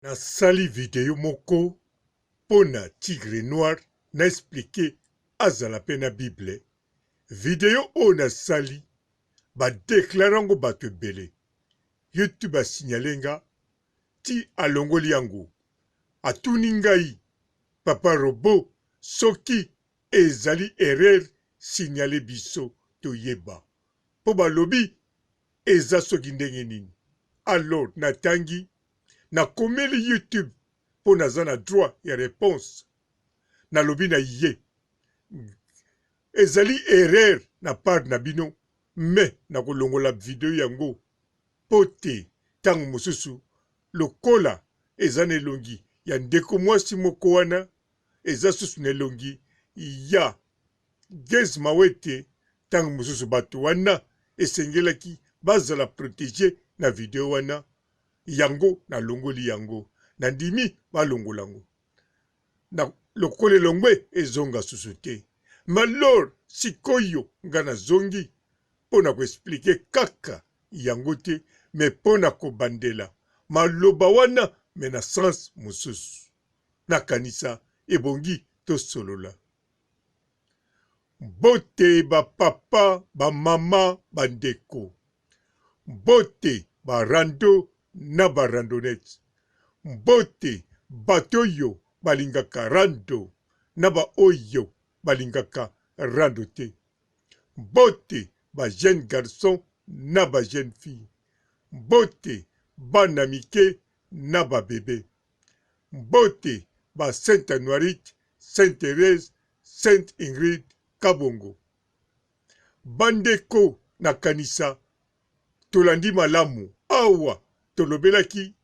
Na sali video moko pona tigre noir na expliqué azala pe na Bible. Video o na sali ba deklarango bato ebele. YouTube asinyalenga ti alongoli yango. Atuni ngai papa robo soki ezali erreur signale biso toyeba. Po balobi eza soki ndenge nini. Alors natangi na komeli YouTube po naza na droit ya réponse. Nalobi na ye. Ezali erreur na part na bino, me na kolongola video yango po te tango mosusu lokola eza na elongi ya ndeko mwasi moko wana eza susu na elongi ya Gez Mawete tango mosusu bato wana esengelaki bazala protege na video wana yango na longoli yango na ndimi balongola yango na lokola elongwe ezonga susu te. Malor sikoyo nga na zongi pona ko explique kaka yango te me pona ko bandela maloba wana me na sens mosusu na kanisa ebongi to solola. Bote ba papa ba mama bandeko, bote ba rando na ba randonnette, bote bato oyo balingaka rando na ba oyo balingaka rando te, bote ba jeune garçon na ba jeune fille, bote bana mike na ba bebe, bote ba Sainte Anuarite, Sainte Thérèse, Sainte Ingrid Kabongo. Bandeko na kanisa tolandi malamu awa tolobelaki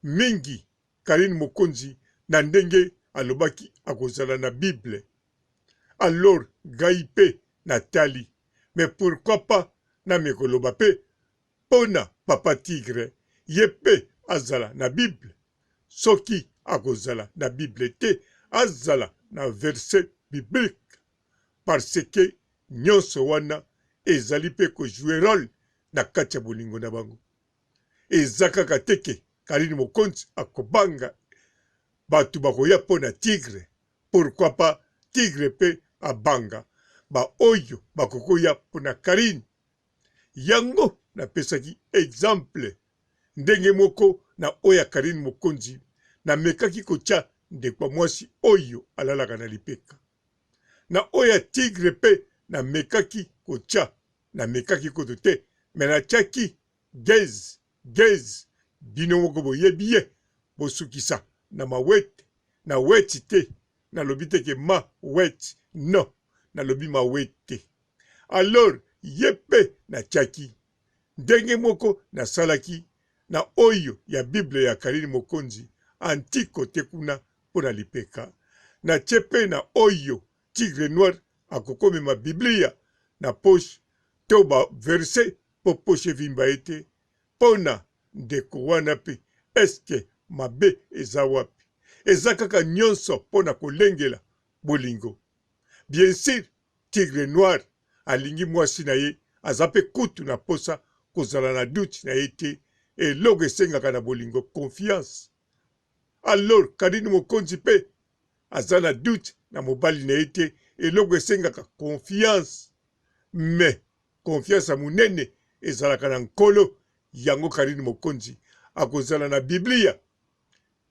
mingi Karine Mokonzi na ndenge alobaki akozala na Bible. Alors gai pe natali, mais pourquoi pas na mekoloba pe pona papa tigre ye pe azala na Bible. Soki akozala na Bible te azala na verset biblique parce que nyonso wana ezali pe ko jouer rôle na kati ya bolingo na bango. Eza kaka teke Karine Mokonzi akobanga bato bakoya pona tigre. Pourquoi pas tigre pe abanga ba oyo bakokoya pona Karine. Yango napesaki exemple ndenge moko na oya Karine Mokonzi na mekaki kotia ndekwa mwasi oyo alalaka na lipeka. Na oya tigre pe na mekaki kotia na mekaki koto te me na tiaki Gez bino moko boyebi ye bosukisa na mawete na weti te na lobi teke ma weti no na lobi mawete. Alors ye pe na tiaki ndenge moko na salaki na oyo ya Bible ya Karine Mokonzi antiko te kuna pona lipeka na tie pe na oyo tigre noir akokomema Biblia na poche to ba verset po poche vimba ete pona ndeko wana pe eske mabe eza wapi. Eza kaka nyonso pona kolengela bolingo. Bien sûr tigre noir alingi mwasi na ye aza pe kutu na posa kozala na doute na ye te eloko esengaka na bolingo confiance. Alors Karine Mokonzi pe aza na doute na mobali na ye te eloko esengaka confiance. Me confiance ya munene ezalaka na nkolo yango Karine Mokonzi akozala na Biblia.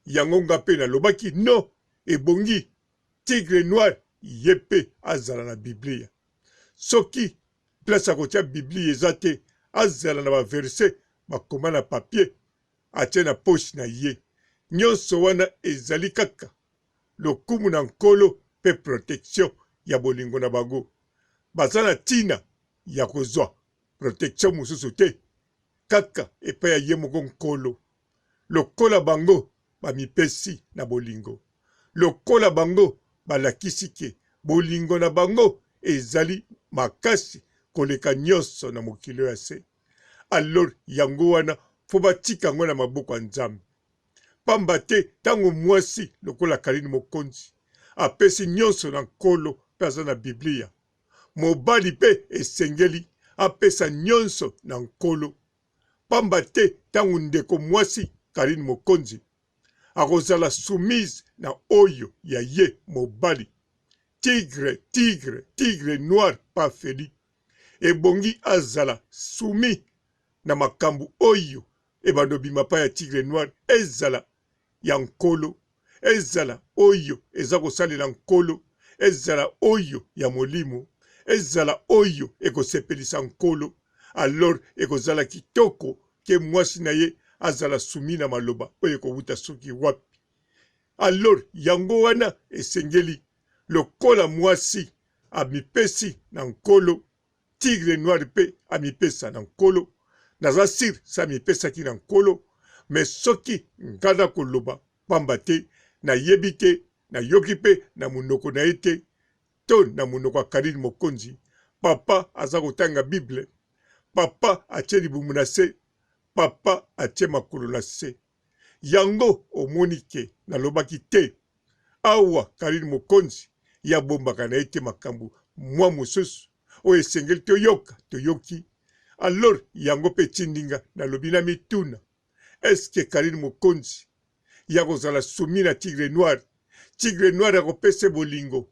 Yango nga pe nalobaki no ebongi tigre noir ye pe azala na Biblia. Soki place akotia Biblia eza te azala na ba verset bakoma na papier atie na poche na ye. Nyonso wana ezali kaka lokumu na nkolo pe protection ya bolingo na bango. Baza na tina ya kozwa protection mosusu te kaka epai ya ye moko nkolo. Lokola bango bamipesi na bolingo, lokola bango balakisi ke bolingo na bango ezali makasi koleka nyonso na mokili ya se. Alors yango wana fo batika yango na maboko ya Nzambe. Pamba te tango mwasi lokola Karine Mokonzi apesi nyonso na nkolo pe aza na Biblia, mobali pe esengeli apesa nyonso na nkolo. Pamba te tango ndeko mwasi Karine Mokonzi akozala soumise na oyo ya ye mobali. Tigre noir pa feli. Ebongi azala soumis na makambu oyo ebando bimapa ya tigre noir ezala ya nkolo, ezala oyo eza kosalela nkolo, ezala oyo ya molimo, ezala oyo ekosepelisa nkolo. Alors ekozala kitoko ke mwasi na ye azala soumis na maloba oyo ekowuta soki wapi. Alors yango wana esengeli lokola mwasi amipesi na nkolo, tigre noir pe amipesa na nkolo, naza sir sa mipesaki na nkolo, me soki ngana koloba pamba te na yebi te na yoki pe na munoko na ye te to na munoko ya Karine Mokonzi. Papa aza kotanga Bible, papa atie libumu na se, papa atie makolo na se. Yango omoni ke nalobaki te awa Karine Mokonzi ya bombaka na ye te makambo mwa mosusu oyo esengeli toyoki. Alors yango pe tindinga nalobi na mituna, eske Karine Mokonzi ya kozala soumis na tigre noir? Tigre noir akopesa bolingo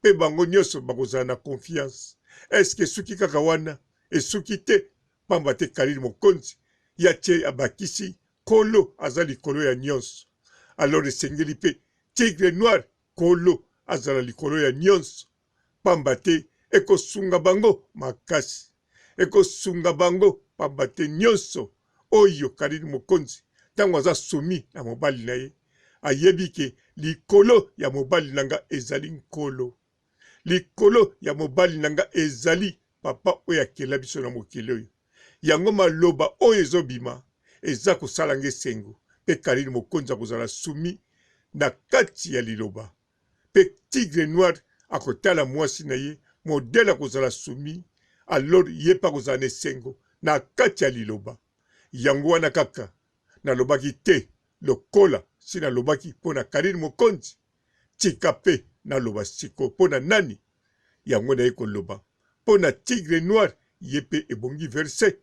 pe bango nyonso bakozala na confiance. Eske suki kaka wana esuki te, pamba te Karine Mokonzi ya tie abakisi kolo aza likolo ya nyonso. Alors esengeli pe tigre noir kolo azala likolo ya nyonso, pamba te ekosunga bango makasi, ekosunga bango pamba te nyonso oyo Karine Mokonzi tango aza soumis na mobali na ye ayebi ke likolo ya mobali nanga ezali nkolo, likolo ya mobali nanga ezali papa oyo akela biso na mokili oyo. Yango maloba oyo ezobima eza kosalanga esengo pe Karine Mokonzi akozala soumis na kati ya liloba. Pe tigre noir akotala mwasi na ye modele akozala soumis, alors ye pa kozala na esengo na kati ya liloba. Yango wana kaka nalobaki te lokola si nalobaki mpo na Karine Mokonzi, tika pe naloba siko mpo na nani? Yango na ye koloba mpo na tigre noir ye pe ebongi verse.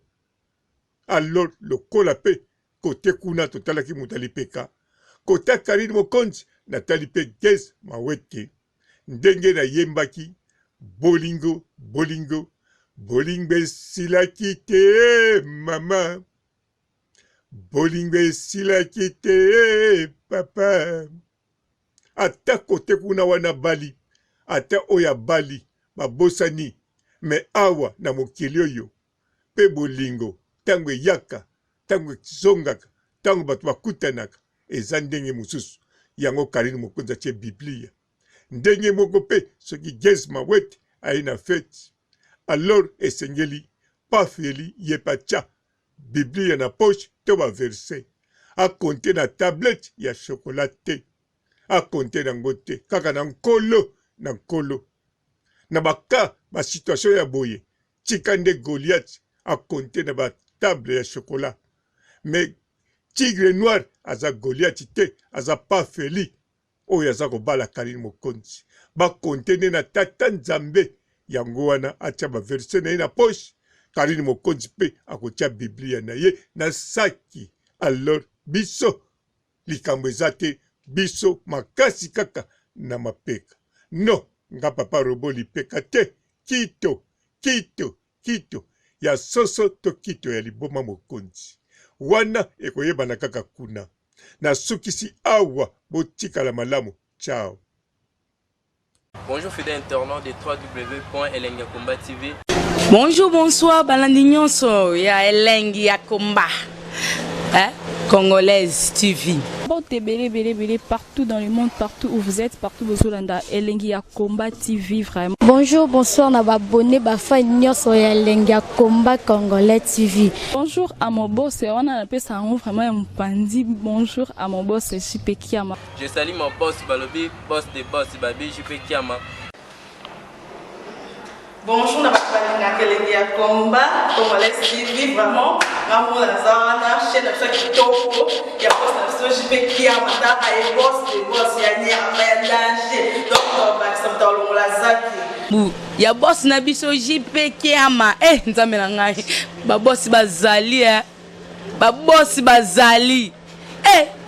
Alors lokola pe kote kuna totalaki mutali peka, kote Karine Mokonzi natali pe Gez Mawete ndenge na yembaki bolingo bolingo bolingo esilaki te mama, bolingo esilaki te papa. Ata kote kuna wana bali, ata oya bali babosani, me awa na mokili oyo pe bolingo tango eyaka, tango ezongaka, tango bato bakutanaka eza ndenge mosusu. Yango Karine Mokonzi atie Biblia ndenge moko pe soki Gez Mawete aye na fete, alors esengeli pafeli ye patia Biblia na poche to ba verse, akonte na tablette ya chocolat te, akonte nango te, kaka na nkolo na nkolo. Na baka ba situation ya boye tika nde Goliath akonte na ba table ya chocolat, mais tigre noir aza Goliath te, aza pafeli oyo aza kobala Karine Mokonzi. Bakonte nde na tata Nzambe, yango wana atia ba verse na ye na poche. Karine Mokonzi pe akotia Biblia na ye na saki. Alors biso likambo eza te, biso makasi kaka na mapeka. No, nga papa robo lipeka te, kito ya soso to kito ya liboma Mokonzi. Wana ekoyebana kaka kuna. Na sukisi awa botikala malamu. Ciao. Bonjour fidèles internautes de www.elengiakomba TV. Bonjour, bonsoir, balandi nyonso ya Elengi ya Komba. Congolaise TV. Belé partout dans le monde, partout où vous êtes, partout où vous êtes, Elengi ya Komba TV vraiment. Bonjour, bonsoir, na abonné bafa nyonso ya Elengi ya Komba Congolais TV. Bonjour à mon boss, on a appelé ça vraiment un pandi. Bonjour à mon boss, JP Kiama. Je salue mon boss Balobi, boss de boss Babi, JP Kiama. Bonjour, na balinga Elengi ya Komba Congolais TV vraiment. Ngamo na zana chaîne de chaque kitoko ya boss na JP Kiama ta ay boss de boss ya nyama ya danger. Donc ba samta longola zaki. Ya boss na biso JP Kiama. Nzambe na ngai. Ba boss bazali ba boss bazali.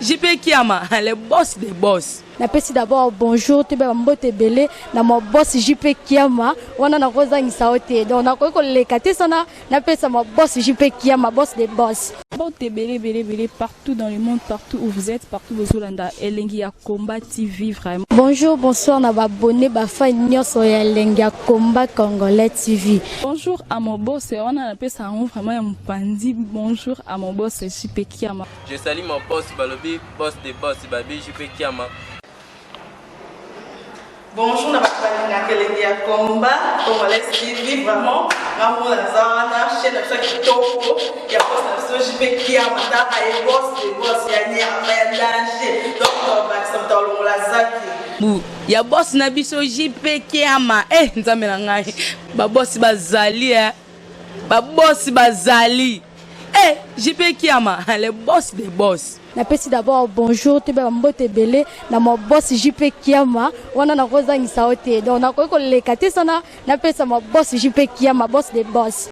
JP Kiama, le boss des boss. Napesi d'abord bonjour te ba mbote belé na mo boss JP Kiama wana na kozangisa ote donc na ko lekate sana napesa mo boss JP Kiama boss des boss. Mbote belé partout dans le monde, partout où vous êtes, partout bozolanda Elengi ya Komba TV vraiment. Bonjour, bonsoir na ba abonné ba fan nyonso ya Elengi ya Komba Congolais TV. Bonjour à mon boss, on a appelé ça vraiment un pandi. Bonjour à mon boss JP Kiama. Je salue mon boss Balobi, boss des boss, Babi JP Kiama. Bonjour, na bakalina Elengi ya Komba Congolais TV vraiment ngamo la zana chaîne na chaque kitoko ya boss na JP Kiama ta ay boss de boss ya nyama ya danger donc ba samta longola zaki Ya boss na biso JP Kiama. Nzambe na ngai. Ba boss bazali Ba boss bazali. JP Kiama, le boss des boss. Napesi d'abord bonjour te ba mbote belé na mo boss JP Kiama wana na kozangisa ote donc na ko lekate sana napesa mo boss JP Kiama boss des boss.